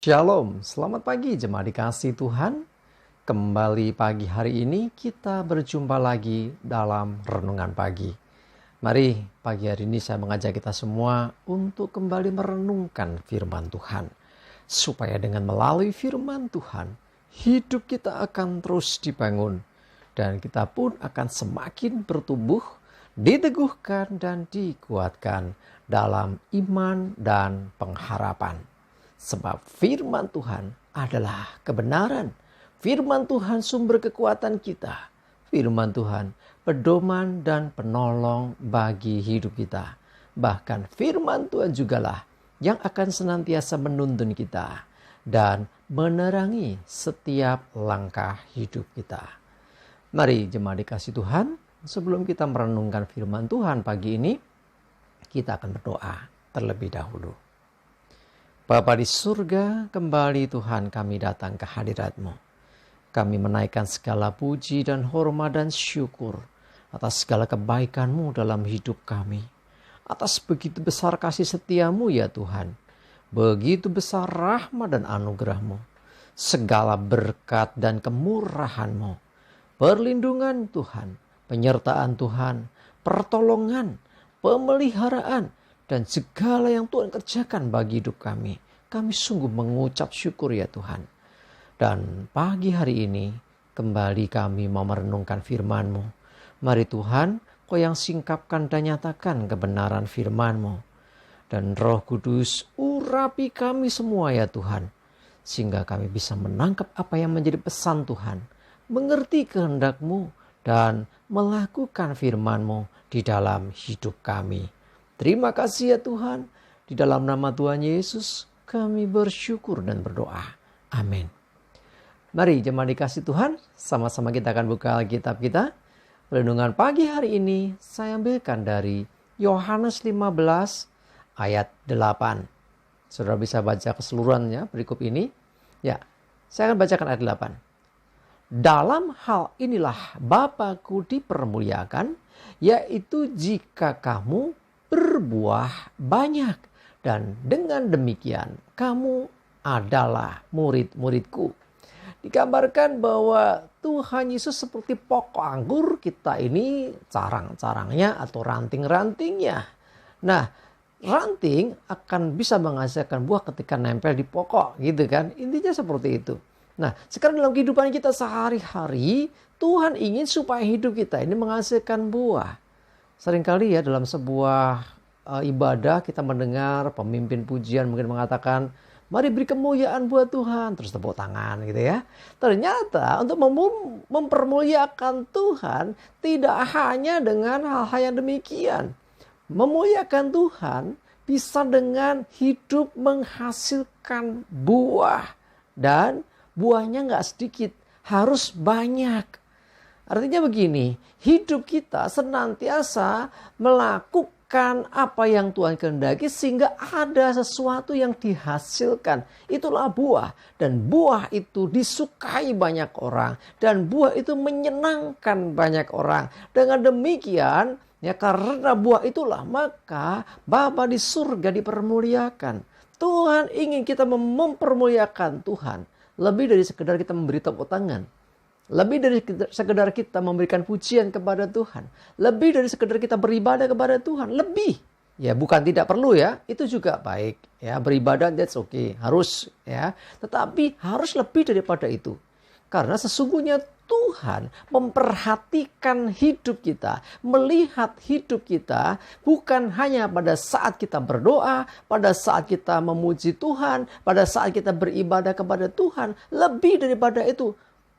Shalom, selamat pagi jemaat dikasih Tuhan. Kembali pagi hari ini kita berjumpa lagi dalam renungan pagi. Mari pagi hari ini saya mengajak kita semua untuk kembali merenungkan firman Tuhan. Supaya dengan melalui firman Tuhan, hidup kita akan terus dibangun. Dan kita pun akan semakin bertumbuh, diteguhkan dan dikuatkan dalam iman dan pengharapan. Sebab firman Tuhan adalah kebenaran. Firman Tuhan sumber kekuatan kita. Firman Tuhan pedoman dan penolong bagi hidup kita. Bahkan firman Tuhan jugalah yang akan senantiasa menuntun kita dan menerangi setiap langkah hidup kita. Mari jemaat dikasih Tuhan, sebelum kita merenungkan firman Tuhan pagi ini, kita akan berdoa terlebih dahulu. Bapa di surga, kembali Tuhan kami datang ke hadirat-Mu. Kami menaikkan segala puji dan hormat dan syukur atas segala kebaikan-Mu dalam hidup kami. Atas begitu besar kasih setia-Mu ya Tuhan. Begitu besar rahmat dan anugerah-Mu. Segala berkat dan kemurahan-Mu. Perlindungan Tuhan, penyertaan Tuhan, pertolongan, pemeliharaan, dan segala yang Tuhan kerjakan bagi hidup kami. Kami sungguh mengucap syukur ya Tuhan. Dan pagi hari ini kembali kami mau merenungkan firman-Mu. Mari Tuhan, Kau yang singkapkan dan nyatakan kebenaran firman-Mu. Dan Roh Kudus urapi kami semua ya Tuhan. Sehingga kami bisa menangkap apa yang menjadi pesan Tuhan. Mengerti kehendak-Mu dan melakukan firman-Mu di dalam hidup kami. Terima kasih ya Tuhan. Di dalam nama Tuhan Yesus kami bersyukur dan berdoa. Amin. Mari jemaat dikasih Tuhan, sama-sama kita akan buka Alkitab kita. Renungan pagi hari ini saya ambilkan dari Yohanes 15 ayat 8. Saudara bisa baca keseluruhannya berikut ini. Ya, saya akan bacakan ayat 8. Dalam hal inilah Bapa-Ku dipermuliakan, yaitu jika kamu berbuah banyak, dan dengan demikian kamu adalah murid-muridku. Digambarkan bahwa Tuhan Yesus seperti pokok anggur, kita ini carang-carangnya atau ranting-rantingnya. Nah, ranting akan bisa menghasilkan buah ketika nempel di pokok, gitu kan? Intinya seperti itu. Nah, sekarang dalam kehidupan kita sehari-hari, Tuhan ingin supaya hidup kita ini menghasilkan buah. Seringkali ya dalam sebuah ibadah kita mendengar pemimpin pujian mungkin mengatakan, mari beri kemuliaan buat Tuhan. Terus tepuk tangan gitu ya. Ternyata untuk mempermuliakan Tuhan tidak hanya dengan hal-hal yang demikian. Memuliakan Tuhan bisa dengan hidup menghasilkan buah. Dan buahnya gak sedikit, harus banyak. Artinya begini, hidup kita senantiasa melakukan apa yang Tuhan kehendaki sehingga ada sesuatu yang dihasilkan. Itulah buah. Dan buah itu disukai banyak orang. Dan buah itu menyenangkan banyak orang. Dengan demikian, ya karena buah itulah maka Bapa di surga dipermuliakan. Tuhan ingin kita mempermuliakan Tuhan. Lebih dari sekedar kita memberi tepuk tangan. Lebih dari sekedar kita memberikan pujian kepada Tuhan. Lebih dari sekedar kita beribadah kepada Tuhan. Lebih. Ya bukan tidak perlu ya. Itu juga baik. Ya beribadah that's okay. Harus ya. Tetapi harus lebih daripada itu. Karena sesungguhnya Tuhan memperhatikan hidup kita. Melihat hidup kita. Bukan hanya pada saat kita berdoa. Pada saat kita memuji Tuhan. Pada saat kita beribadah kepada Tuhan. Lebih daripada itu.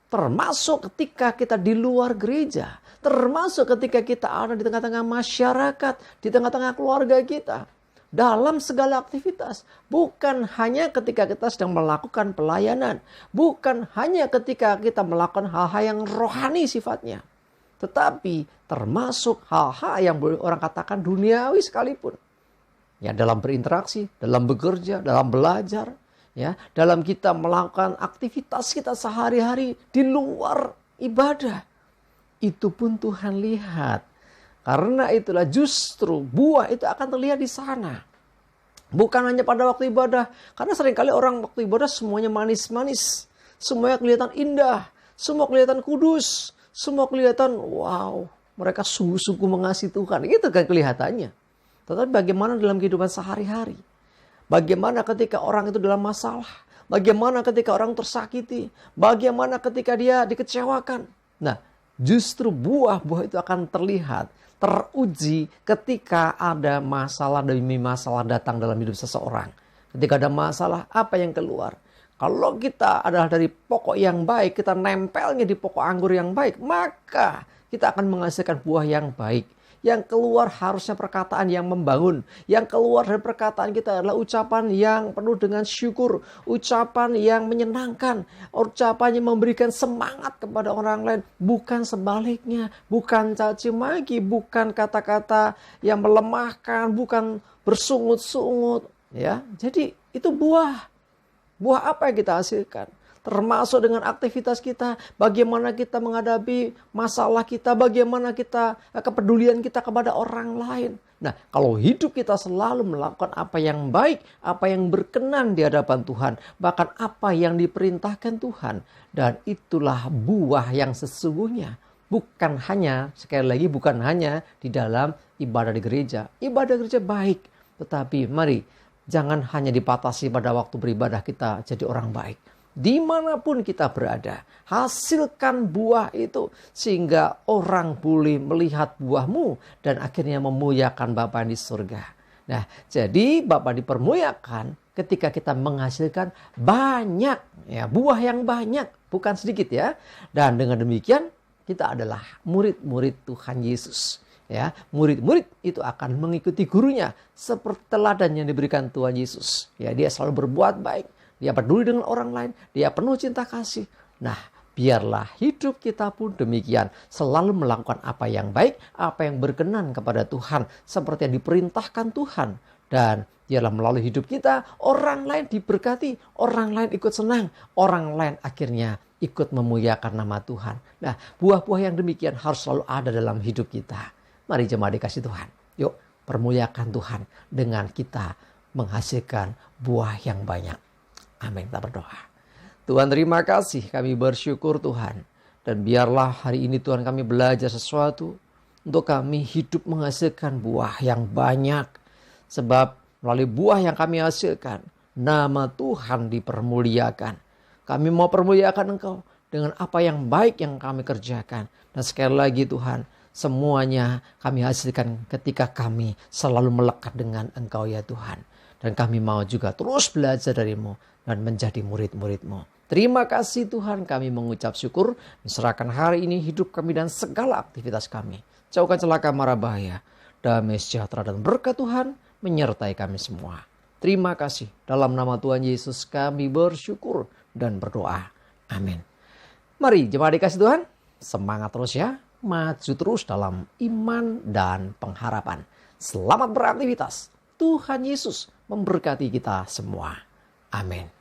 Termasuk ketika kita di luar gereja. Termasuk ketika kita ada di tengah-tengah masyarakat. Di tengah-tengah keluarga kita. Dalam segala aktivitas. Bukan hanya ketika kita sedang melakukan pelayanan. Bukan hanya ketika kita melakukan hal-hal yang rohani sifatnya. Tetapi termasuk hal-hal yang boleh orang katakan duniawi sekalipun. Ya dalam berinteraksi, dalam bekerja, dalam belajar. Ya, dalam kita melakukan aktivitas kita sehari-hari di luar ibadah. Itu pun Tuhan lihat. Karena itulah justru buah itu akan terlihat di sana. Bukan hanya pada waktu ibadah. Karena seringkali orang waktu ibadah semuanya manis-manis. Semuanya kelihatan indah. Semua kelihatan kudus. Semua kelihatan wow. Mereka sungguh-sungguh mengasihi Tuhan. Itu kan kelihatannya. Tetapi bagaimana dalam kehidupan sehari-hari? Bagaimana ketika orang itu dalam masalah? Bagaimana ketika orang tersakiti? Bagaimana ketika dia dikecewakan? Nah, justru buah-buah itu akan terlihat, teruji ketika ada masalah demi masalah datang dalam hidup seseorang. Ketika ada masalah, apa yang keluar? Kalau kita adalah dari pokok yang baik, kita nempelnya di pokok anggur yang baik, maka kita akan menghasilkan buah yang baik. Yang keluar harusnya perkataan yang membangun. Yang keluar dari perkataan kita adalah ucapan yang penuh dengan syukur. Ucapan yang menyenangkan. Ucapan yang memberikan semangat kepada orang lain. Bukan sebaliknya. Bukan caci maki. Bukan kata-kata yang melemahkan. Bukan bersungut-sungut. Ya, jadi itu buah. Buah apa yang kita hasilkan? Termasuk dengan aktivitas kita, bagaimana kita menghadapi masalah kita, bagaimana kita kepedulian kita kepada orang lain. Nah, kalau hidup kita selalu melakukan apa yang baik, apa yang berkenan di hadapan Tuhan, bahkan apa yang diperintahkan Tuhan, dan itulah buah yang sesungguhnya. Bukan hanya, sekali lagi bukan hanya di dalam ibadah di gereja. Ibadah gereja baik, tetapi mari jangan hanya dipatasi pada waktu beribadah kita jadi orang baik. Dimanapun kita berada, hasilkan buah itu sehingga orang boleh melihat buahmu dan akhirnya memuliakan Bapa di surga. Nah, jadi Bapa dipermuliakan ketika kita menghasilkan banyak, ya, buah yang banyak, bukan sedikit ya. Dan dengan demikian kita adalah murid-murid Tuhan Yesus. Ya, murid-murid itu akan mengikuti gurunya seperti teladan yang diberikan Tuhan Yesus. Ya, dia selalu berbuat baik. Dia peduli dengan orang lain. Dia penuh cinta kasih. Nah, biarlah hidup kita pun demikian. Selalu melakukan apa yang baik. Apa yang berkenan kepada Tuhan. Seperti yang diperintahkan Tuhan. Dan biarlah melalui hidup kita. Orang lain diberkati. Orang lain ikut senang. Orang lain akhirnya ikut memuliakan nama Tuhan. Nah, buah-buah yang demikian harus selalu ada dalam hidup kita. Mari jemaat dikasih Tuhan. Yuk, permuliakan Tuhan dengan kita menghasilkan buah yang banyak. Amin, kita berdoa. Tuhan, terima kasih, kami bersyukur Tuhan. Dan biarlah hari ini Tuhan kami belajar sesuatu untuk kami hidup menghasilkan buah yang banyak. Sebab melalui buah yang kami hasilkan, nama Tuhan dipermuliakan. Kami mau permuliakan Engkau dengan apa yang baik yang kami kerjakan. Dan sekali lagi Tuhan, semuanya kami hasilkan ketika kami selalu melekat dengan Engkau ya Tuhan. Dan kami mau juga terus belajar dari-Mu dan menjadi murid-murid-Mu. Terima kasih Tuhan, kami mengucap syukur, menserahkan hari ini hidup kami dan segala aktivitas kami. Jauhkan celaka mara bahaya, damai sejahtera dan berkat Tuhan menyertai kami semua. Terima kasih, dalam nama Tuhan Yesus kami bersyukur dan berdoa. Amin. Mari jemaat dikasih Tuhan, semangat terus ya, maju terus dalam iman dan pengharapan. Selamat beraktivitas, Tuhan Yesus memberkati kita semua. Amin.